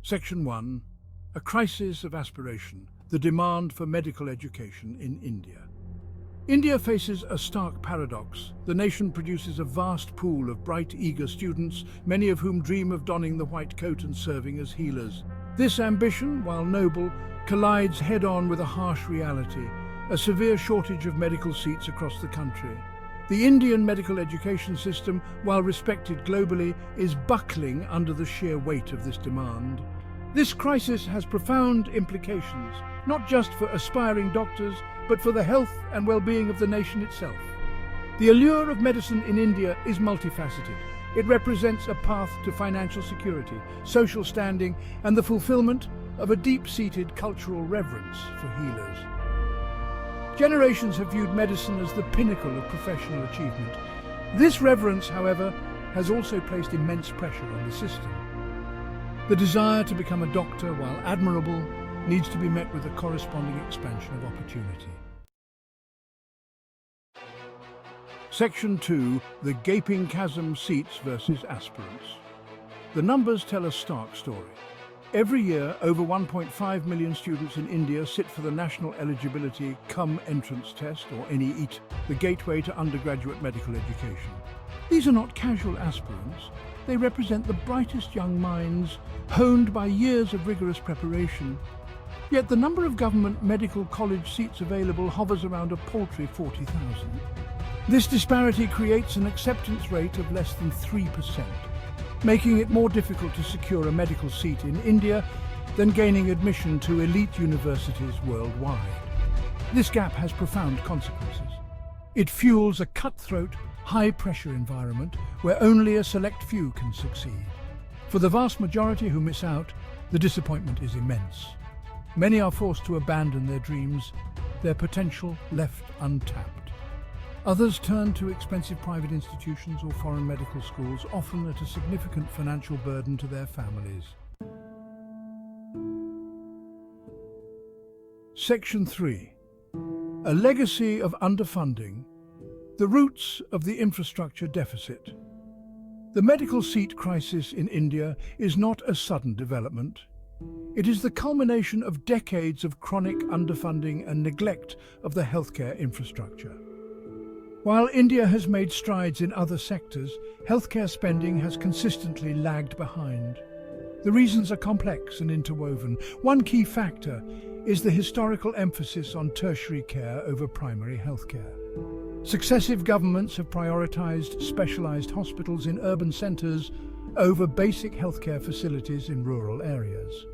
Section 1. A crisis of aspiration, the demand for medical education in India. India faces a stark paradox. The nation produces a vast pool of bright, eager students, many of whom dream of donning the white coat and serving as healers. This ambition, while noble, collides head-on with a harsh reality, a severe shortage of medical seats across the country. The Indian medical education system, while respected globally, is buckling under the sheer weight of this demand. This crisis has profound implications, not just for aspiring doctors, but for the health and well-being of the nation itself. The allure of medicine in India is multifaceted. It represents a path to financial security, social standing, and the fulfillment of a deep-seated cultural reverence for healers. Generations have viewed medicine as the pinnacle of professional achievement. This reverence, however, has also placed immense pressure on the system. The desire to become a doctor, while admirable, needs to be met with a corresponding expansion of opportunity. Section 2. The gaping chasm, seats versus aspirants. The numbers tell a stark story. Every year, over 1.5 million students in India sit for the National Eligibility Cum Entrance Test, or NEET, the gateway to undergraduate medical education. These are not casual aspirants. They represent the brightest young minds, honed by years of rigorous preparation. Yet the number of government medical college seats available hovers around a paltry 40,000. This disparity creates an acceptance rate of less than 3%, making it more difficult to secure a medical seat in India than gaining admission to elite universities worldwide. This gap has profound consequences. It fuels a cutthroat, high-pressure environment where only a select few can succeed. For the vast majority who miss out, the disappointment is immense. Many are forced to abandon their dreams, their potential left untapped. Others turn to expensive private institutions or foreign medical schools, often at a significant financial burden to their families. Section 3. A legacy of underfunding, the roots of the infrastructure deficit. The medical seat crisis in India is not a sudden development. It is the culmination of decades of chronic underfunding and neglect of the healthcare infrastructure. While India has made strides in other sectors, healthcare spending has consistently lagged behind. The reasons are complex and interwoven. One key factor is the historical emphasis on tertiary care over primary healthcare. Successive governments have prioritized specialized hospitals in urban centers over basic healthcare facilities in rural areas.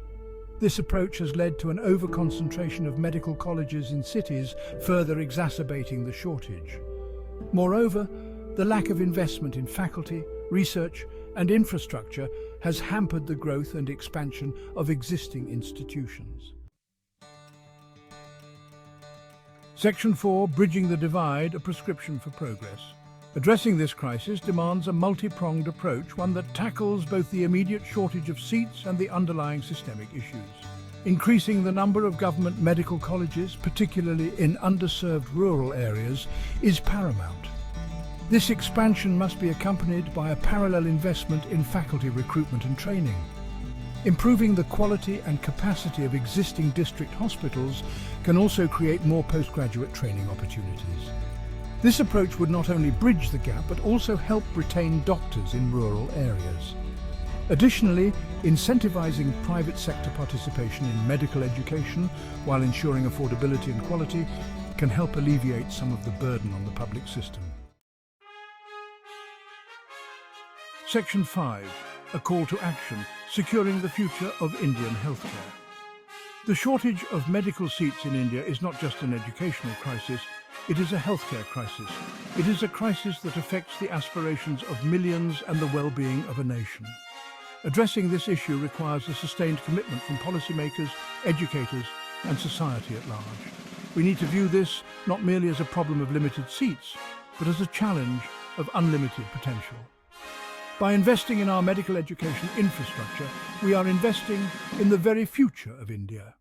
This approach has led to an overconcentration of medical colleges in cities, further exacerbating the shortage. Moreover, the lack of investment in faculty, research, and infrastructure has hampered the growth and expansion of existing institutions. Section 4. Bridging the divide, a prescription for progress. Addressing this crisis demands a multi-pronged approach, one that tackles both the immediate shortage of seats and the underlying systemic issues. Increasing the number of government medical colleges, particularly in underserved rural areas, is paramount. This expansion must be accompanied by a parallel investment in faculty recruitment and training. Improving the quality and capacity of existing district hospitals can also create more postgraduate training opportunities. This approach would not only bridge the gap, but also help retain doctors in rural areas. Additionally, incentivizing private sector participation in medical education while ensuring affordability and quality can help alleviate some of the burden on the public system. Section 5. A call to action, securing the future of Indian healthcare. The shortage of medical seats in India is not just an educational crisis, it is a healthcare crisis. It is a crisis that affects the aspirations of millions and the well-being of a nation. Addressing this issue requires a sustained commitment from policymakers, educators, and society at large. We need to view this not merely as a problem of limited seats, but as a challenge of unlimited potential. By investing in our medical education infrastructure, we are investing in the very future of India.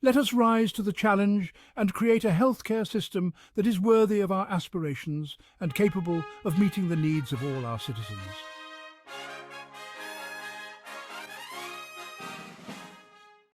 Let us rise to the challenge and create a healthcare system that is worthy of our aspirations and capable of meeting the needs of all our citizens.